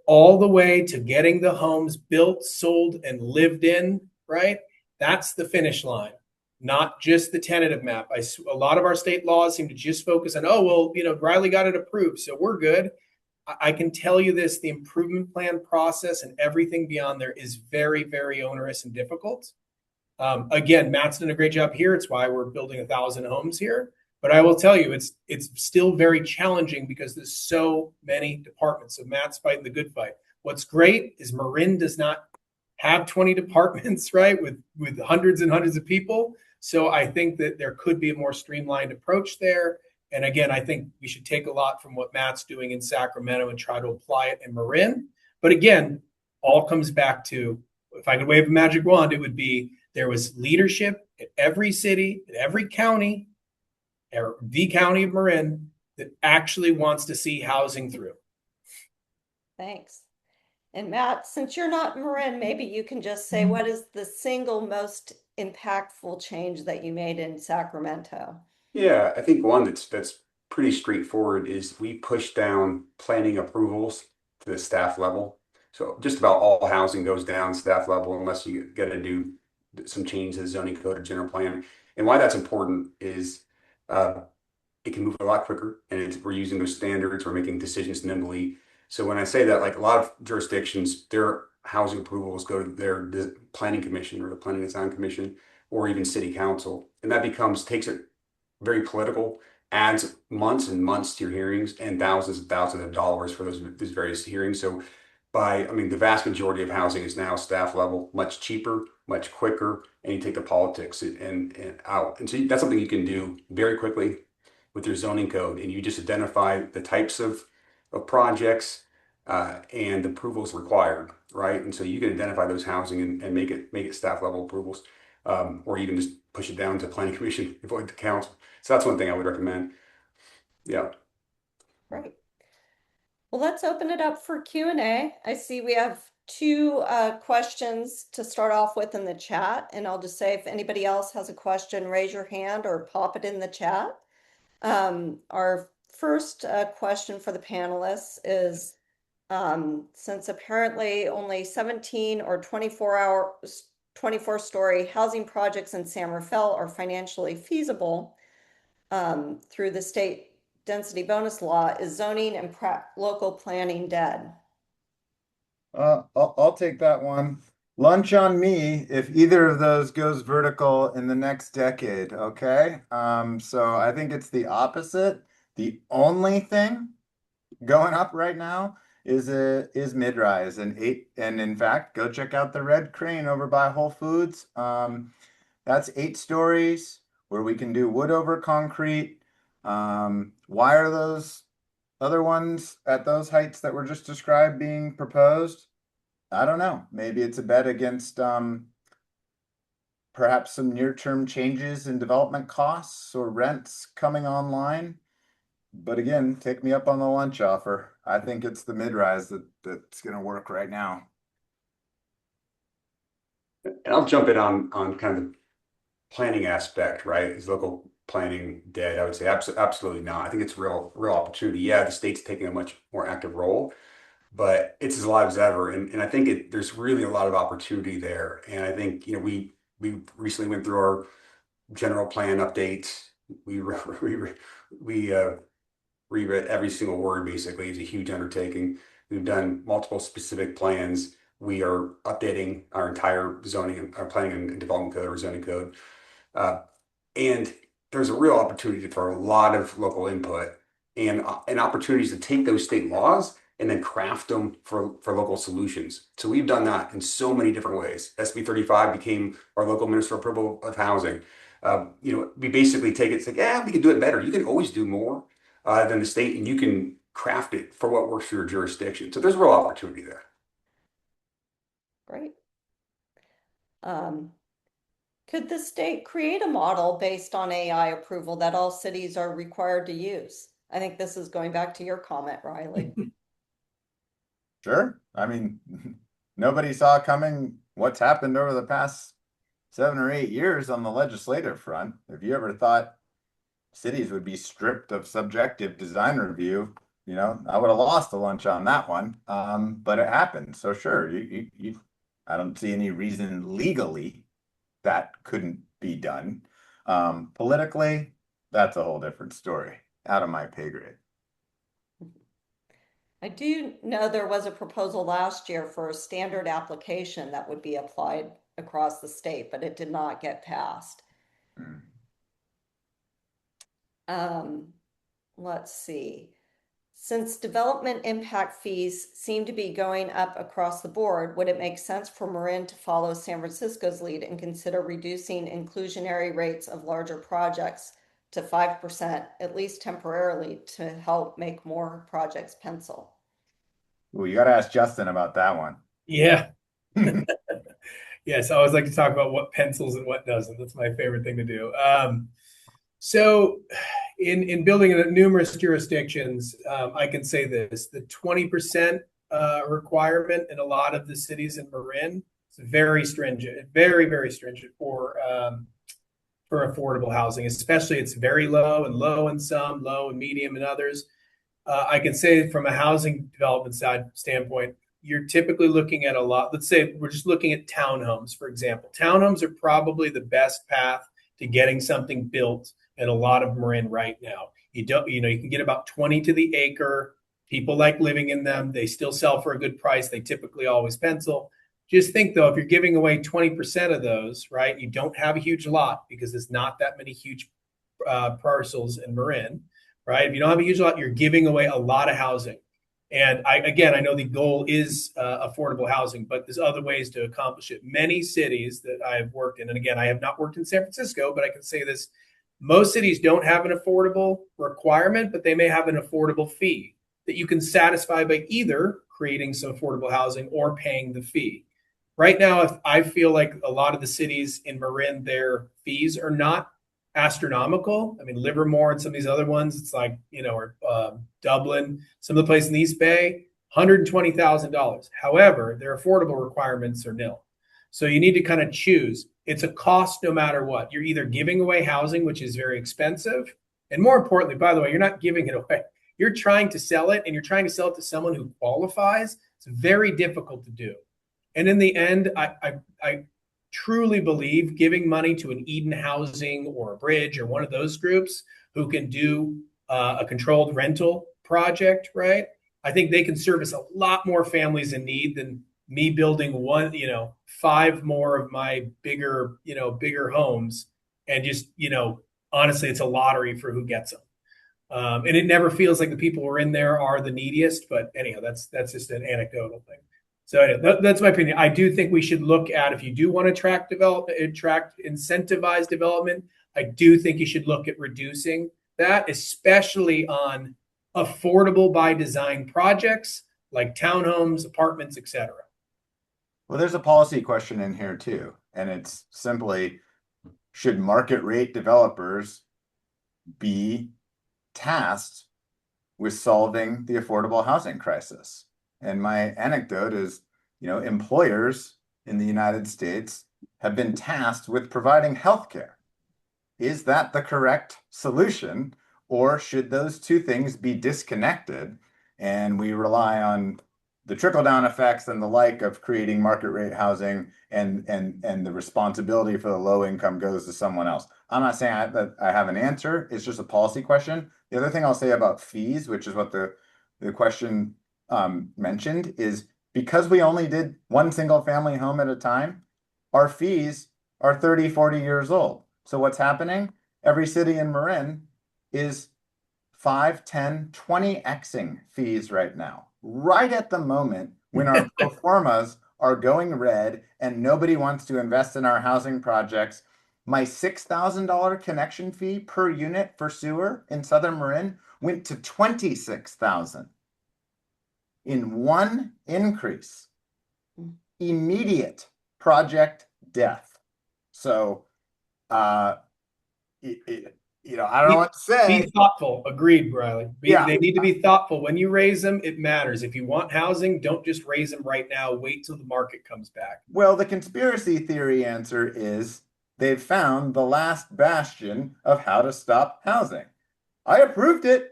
all the way to getting the homes built, sold, and lived in, right? That's the finish line, not just the tentative map. A lot of our state laws seem to just focus on, oh, well, Riley got it approved, so we're good. I can tell you this, the improvement plan process and everything beyond there is very, very onerous and difficult. Again, Matt's done a great job here. It's why we're building 1,000 homes here. But I will tell you, it's still very challenging because there's so many departments. So Matt's fighting the good fight. What's great is Marin does not have 20 departments, right, with hundreds and hundreds of people. So I think that there could be a more streamlined approach there. And again, I think we should take a lot from what Matt's doing in Sacramento and try to apply it in Marin. But again, all comes back to, if I could wave a magic wand, it would be there was leadership at every city, at every county, or the county of Marin, that actually wants to see housing through. Thanks. And Matt, since you're not Marin, maybe you can just say what is the single most impactful change that you made in Sacramento? Yeah, I think one that's pretty straightforward is we push down planning approvals to the staff level. So just about all housing goes down staff level unless you got to do some change to the zoning code or general plan. And why that's important is it can move a lot quicker, and we're using those standards. We're making decisions nimbly. So when I say that, like a lot of jurisdictions, their housing approvals go to their planning commission or the planning design commission or even city council, and that takes it very political, adds months and months to your hearings and thousands of dollars for those various hearings. So the vast majority of housing is now staff level, much cheaper, much quicker, and you take the politics and out. And so that's something you can do very quickly with your zoning code, and you just identify the types of projects and approvals required, right? And so you can identify those housing and make it staff level approvals, or even just push it down to planning commission, avoid the council. So that's one thing I would recommend. Yeah. Right. Well, let's open it up for Q&A. I see we have two questions to start off with in the chat, and I'll just say if anybody else has a question, raise your hand or pop it in the chat. Our first question for the panelists is, since apparently only 17 or 24-story housing projects in San Rafael are financially feasible through the state density bonus law, is zoning and local planning dead? I'll take that one. Lunch on me if either of those goes vertical in the next decade, okay? So I think it's the opposite. The only thing going up right now is mid-rise and in fact, go check out the red crane over by Whole Foods. That's 8 stories where we can do wood over concrete. Why are those other ones at those heights that were just described being proposed? I don't know. Maybe it's a bet against perhaps some near-term changes in development costs or rents coming online. But again, take me up on the lunch offer. I think it's the mid-rise that's going to work right now. And I'll jump in on kind of the planning aspect, right? Is local planning dead? I would say absolutely not. I think it's real opportunity. Yeah, the state's taking a much more active role, but it's as alive as ever. And I think there's really a lot of opportunity there. And I think, we recently went through our general plan update. We reread every single word, basically. It's a huge undertaking. We've done multiple specific plans. We are updating our entire zoning, our planning and development code, or zoning code. And there's a real opportunity for a lot of local input and opportunities to take those state laws and then craft them for local solutions. So we've done that in so many different ways. SB 35 became our local ministerial approval of housing. We basically take it and say, yeah, we can do it better. You can always do more than the state, and you can craft it for what works for your jurisdiction. So there's real opportunity there. Great. Could the state create a model based on AI approval that all cities are required to use? I think this is going back to your comment, Riley. Sure. I mean, nobody saw coming what's happened over the past 7 or 8 years on the legislative front. If you ever thought cities would be stripped of subjective design review, I would have lost a lunch on that one. But it happened. So sure, I don't see any reason legally that couldn't be done. Politically, that's a whole different story. Out of my pay grade. I do know there was a proposal last year for a standard application that would be applied across the state, but it did not get passed. Let's see. Since development impact fees seem to be going up across the board, would it make sense for Marin to follow San Francisco's lead and consider reducing inclusionary rates of larger projects to 5%, at least temporarily, to help make more projects pencil? Ooh, you got to ask Justin about that one. Yeah. Yes, I always like to talk about what pencils and what doesn't. That's my favorite thing to do. So in building in numerous jurisdictions, I can say this: the 20% requirement in a lot of the cities in Marin is very stringent, very, very stringent for affordable housing. Especially, it's very low in some, low and medium in others. I can say from a housing development standpoint, you're typically looking at a lot. Let's say we're just looking at townhomes, for example. Townhomes are probably the best path to getting something built in a lot of Marin right now. You can get about 20 to the acre. People like living in them. They still sell for a good price. They typically always pencil. Just think though, if you're giving away 20% of those, right, you don't have a huge lot because there's not that many huge parcels in Marin, right? If you don't have a huge lot, you're giving away a lot of housing. And I know the goal is affordable housing, but there's other ways to accomplish it. Many cities that I've worked in, and again, I have not worked in San Francisco, but I can say this: most cities don't have an affordable requirement, but they may have an affordable fee that you can satisfy by either creating some affordable housing or paying the fee. Right now, I feel like a lot of the cities in Marin, their fees are not astronomical. I mean, Livermore and some of these other ones, it's like, or Dublin, some of the places in the East Bay, $120,000. However, their affordable requirements are nil. So you need to kind of choose. It's a cost no matter what. You're either giving away housing, which is very expensive. And more importantly, by the way, you're not giving it away. You're trying to sell it, and you're trying to sell it to someone who qualifies. It's very difficult to do. And in the end, I truly believe giving money to an Eden Housing or a Bridge or one of those groups who can do a controlled rental project, right? I think they can service a lot more families in need than me building one, 5 more of my bigger homes. And just, honestly, it's a lottery for who gets them. And it never feels like the people who are in there are the neediest. But anyhow, that's just an anecdotal thing. So anyway, that's my opinion. I do think we should look at, if you do want to attract incentivize development, I do think you should look at reducing that, especially on affordable by design projects like townhomes, apartments, etc. Well, there's a policy question in here too, and it's simply, should market rate developers be tasked with solving the affordable housing crisis? And my anecdote is, employers in the United States have been tasked with providing healthcare. Is that the correct solution, or should those two things be disconnected and we rely on the trickle-down effects and the like of creating market rate housing, and the responsibility for the low income goes to someone else? I'm not saying that I have an answer. It's just a policy question. The other thing I'll say about fees, which is what the question mentioned, is because we only did one single family home at a time, our fees are 30, 40 years old. So what's happening? Every city in Marin is 5, 10, 20xing fees right now, right at the moment when our pro formas are going red and nobody wants to invest in our housing projects. My $6,000 connection fee per unit for sewer in Southern Marin went to $26,000 in one increase. Immediate project death. So, I don't know what to say. Be thoughtful. Agreed, Riley. Yeah. They need to be thoughtful. When you raise them, it matters. If you want housing, don't just raise them right now. Wait till the market comes back. Well, the conspiracy theory answer is they've found the last bastion of how to stop housing. I approved it,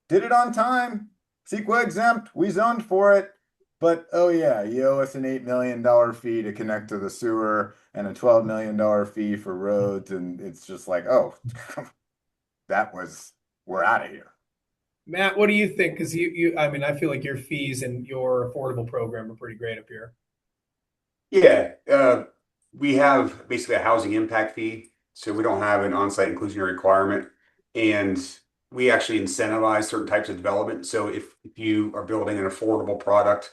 did it on time, CEQA exempt, we zoned for it. But, oh yeah, you owe us an $8 million fee to connect to the sewer and a $12 million fee for roads. And it's just like, oh, we're out of here. Matt, what do you think? Because I feel like your fees and your affordable program are pretty great up here. Yeah, we have basically a housing impact fee, so we don't have an on-site inclusionary requirement, and we actually incentivize certain types of development. So if you are building an affordable product,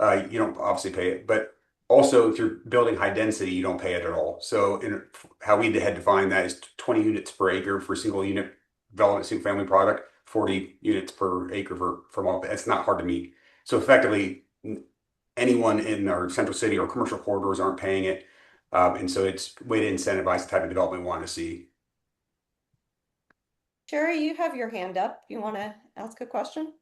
you don't obviously pay it, but also if you're building high density, you don't pay it at all. So how we had defined that is 20 units per acre for single unit development, single family product, 40 units per acre for multi. It's not hard to meet. So effectively, anyone in our central city or commercial corridors aren't paying it. And so it's a way to incentivize the type of development we want to see. Sherry, you have your hand up. You want to ask a question?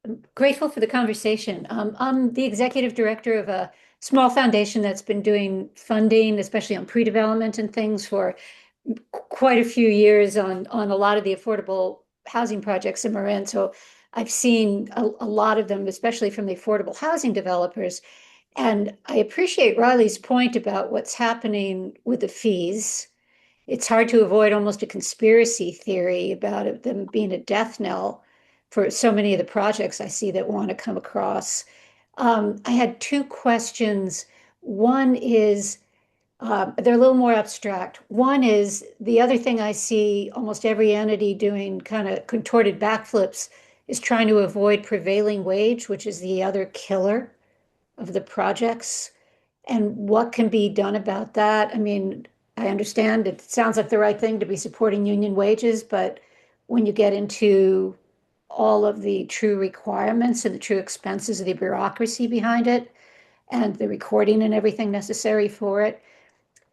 I'm grateful for the conversation. I'm the executive director of a small foundation that's been doing funding, especially on pre-development and things, for quite a few years on a lot of the affordable housing projects in Marin. So I've seen a lot of them, especially from the affordable housing developers. And I appreciate Riley's point about what's happening with the fees. It's hard to avoid almost a conspiracy theory about them being a death knell for so many of the projects I see that want to come across. I had 2 questions. One is, they're a little more abstract. One is, the other thing I see almost every entity doing kind of contorted backflips is trying to avoid prevailing wage, which is the other killer of the projects. And what can be done about that? I mean, I understand it sounds like the right thing to be supporting union wages, but when you get into all of the true requirements and the true expenses of the bureaucracy behind it and the recording and everything necessary for it,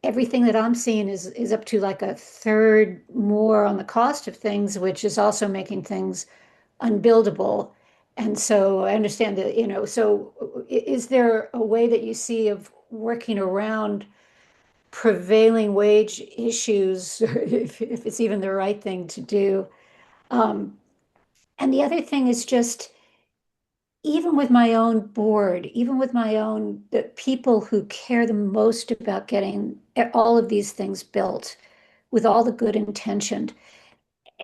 everything that I'm seeing is up to like a third more on the cost of things, which is also making things unbuildable. And so I understand that, so is there a way that you see of working around prevailing wage issues, if it's even the right thing to do? And the other thing is just, even with my own board, even with the people who care the most about getting all of these things built with all the good intention,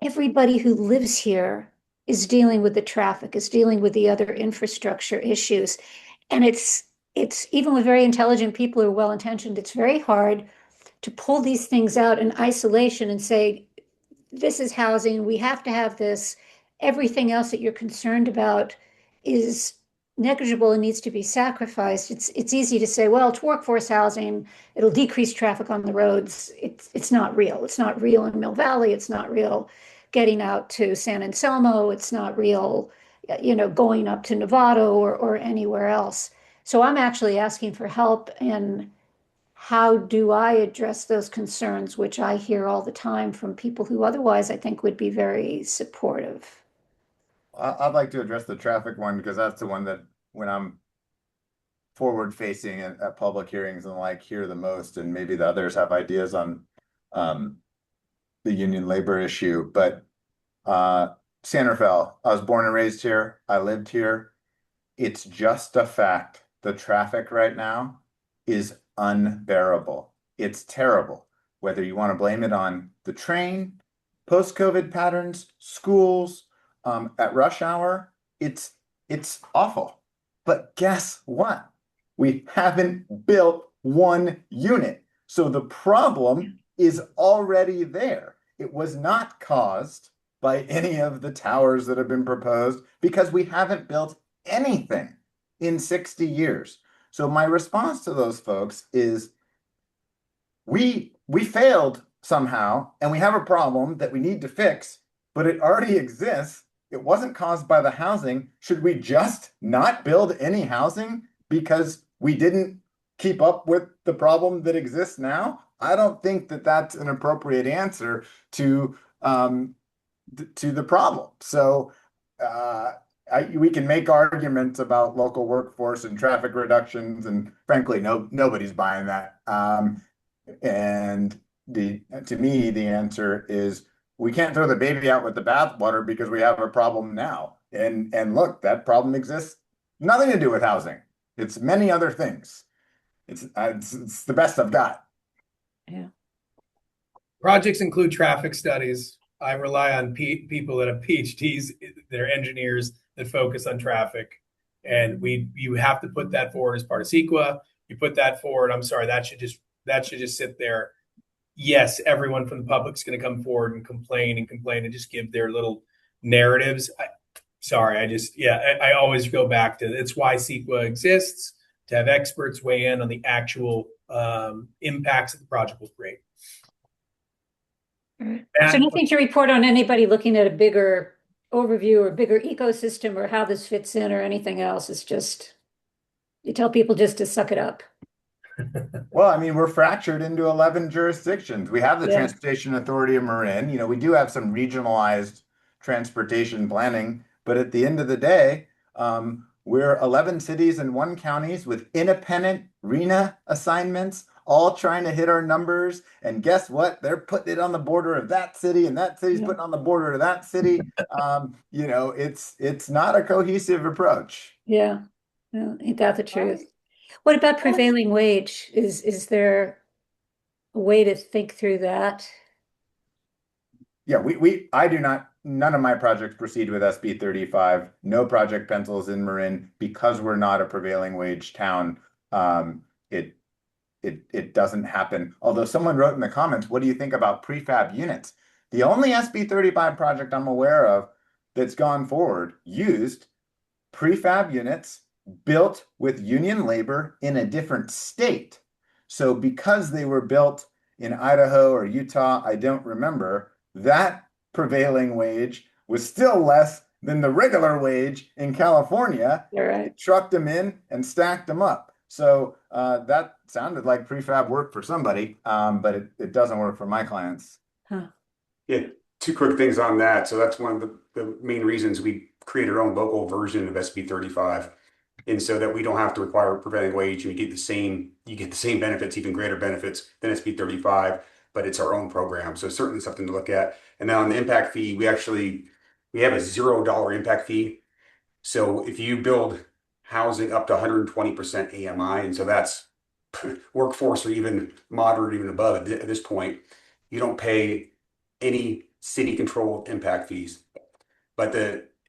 everybody who lives here is dealing with the traffic, is dealing with the other infrastructure issues. And it's even with very intelligent people who are well-intentioned, it's very hard to pull these things out in isolation and say, this is housing, we have to have this. Everything else that you're concerned about is negligible and needs to be sacrificed. It's easy to say, well, it's workforce housing, it'll decrease traffic on the roads. It's not real. It's not real in Mill Valley. It's not real getting out to San Anselmo. It's not real, going up to Novato or anywhere else. So I'm actually asking for help in how do I address those concerns, which I hear all the time from people who otherwise I think would be very supportive. I'd like to address the traffic one because that's the one that when I'm forward facing at public hearings and like hear the most, and maybe the others have ideas on the union labor issue. But San Rafael, I was born and raised here. I lived here. It's just a fact. The traffic right now is unbearable. It's terrible. Whether you want to blame it on the train, post-COVID patterns, schools, at rush hour, it's awful. But guess what? We haven't built one unit. So the problem is already there. It was not caused by any of the towers that have been proposed because we haven't built anything in 60 years. So my response to those folks is we failed somehow and we have a problem that we need to fix, but it already exists. It wasn't caused by the housing. Should we just not build any housing because we didn't keep up with the problem that exists now? I don't think that that's an appropriate answer to the problem. So we can make arguments about local workforce and traffic reductions, and frankly, nobody's buying that. And to me, the answer is we can't throw the baby out with the bathwater because we have a problem now. And look, that problem exists. Nothing to do with housing. It's many other things. It's the best I've got. Yeah. Projects include traffic studies. I rely on people that have PhDs, they're engineers that focus on traffic. And you have to put that forward as part of CEQA. You put that forward. I'm sorry, that should just sit there. Yes, everyone from the public's going to come forward and complain and just give their little narratives. I always go back to it's why CEQA exists, to have experts weigh in on the actual impacts that the project will create. So nothing to report on anybody looking at a bigger overview or bigger ecosystem or how this fits in or anything else. It's just, you tell people just to suck it up. Well, I mean, we're fractured into 11 jurisdictions. We have the Transportation Authority of Marin. We do have some regionalized transportation planning, but at the end of the day, we're 11 cities and 1 counties with independent RENA assignments, all trying to hit our numbers. And guess what? They're putting it on the border of that city, and that city's putting on the border of that city. It's not a cohesive approach. Yeah, no, ain't that the truth? What about prevailing wage? Is there a way to think through that? Yeah, I do not, none of my projects proceed with SB 35. No project pencils in Marin because we're not a prevailing wage town. It doesn't happen. Although someone wrote in the comments, what do you think about prefab units? The only SB 35 project I'm aware of that's gone forward used prefab units built with union labor in a different state. So because they were built in Idaho or Utah, I don't remember, that prevailing wage was still less than the regular wage in California. You're right. They trucked them in and stacked them up. So that sounded like prefab work for somebody, but it doesn't work for my clients. Huh. Yeah, 2 quick things on that. So that's one of the main reasons we create our own local version of SB 35. And so that we don't have to require prevailing wage, and you get the same benefits, even greater benefits than SB 35, but it's our own program. So certainly something to look at. And then on the impact fee, we have a $0 impact fee. So if you build housing up to 120% AMI, and so that's workforce or even moderate, even above at this point, you don't pay any city controlled impact fees. But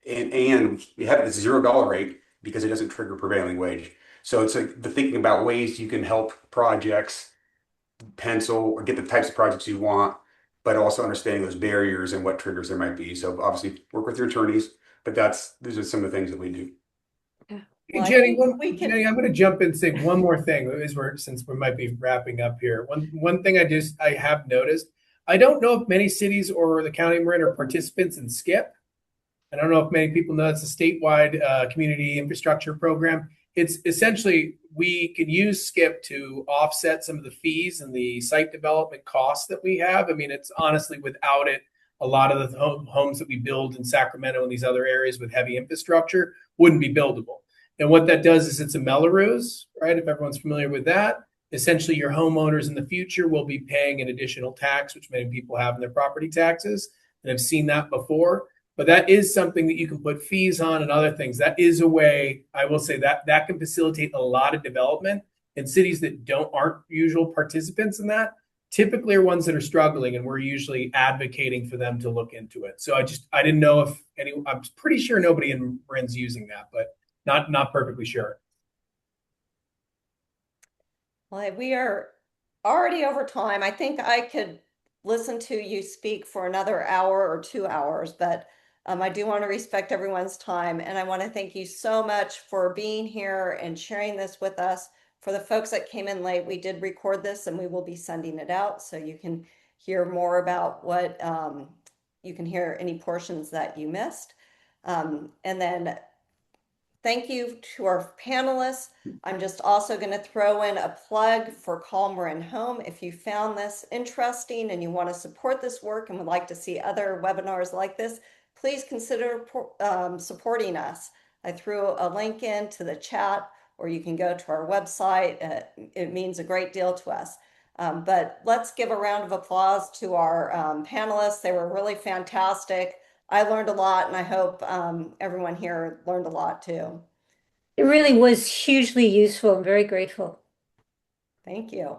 and we have this $0 rate because it doesn't trigger prevailing wage. So it's like the thinking about ways you can help projects pencil or get the types of projects you want, but also understanding those barriers and what triggers there might be. So obviously work with your attorneys, but these are some of the things that we do. Hey, Well, I Jenny, think Jenny, I'm going to jump in and say one more thing since we might be wrapping up here. One thing I have noticed, I don't know if many cities or the county of Marin are participants in SCIP. I don't know if many people know it's a statewide community infrastructure program. It's essentially, we can use SCIP to offset some of the fees and the site development costs that we have. I mean, it's honestly, without it, a lot of the homes that we build in Sacramento and these other areas with heavy infrastructure wouldn't be buildable. And what that does is it's a Melrose, right? If everyone's familiar with that, essentially your homeowners in the future will be paying an additional tax, which many people have in their property taxes. And I've seen that before. But that is something that you can put fees on and other things. That is a way, I will say, that can facilitate a lot of development in cities that aren't usual participants in that. Typically are ones that are struggling, and we're usually advocating for them to look into it. So I didn't know if I'm pretty sure nobody in Marin's using that, but not perfectly sure. Well, we are already over time. I think I could listen to you speak for another hour or 2 hours, but I do want to respect everyone's time. And I want to thank you so much for being here and sharing this with us. For the folks that came in late, we did record this and we will be sending it out so you can hear more about what you can hear any portions that you missed. And then thank you to our panelists. I'm just also going to throw in a plug for Call Marin Home. If you found this interesting and you want to support this work and would like to see other webinars like this, please consider supporting us. I threw a link into the chat, or you can go to our website. It means a great deal to us. But let's give a round of applause to our panelists. They were really fantastic. I learned a lot, and I hope everyone here learned a lot too. It really was hugely useful. I'm very grateful. Thank you.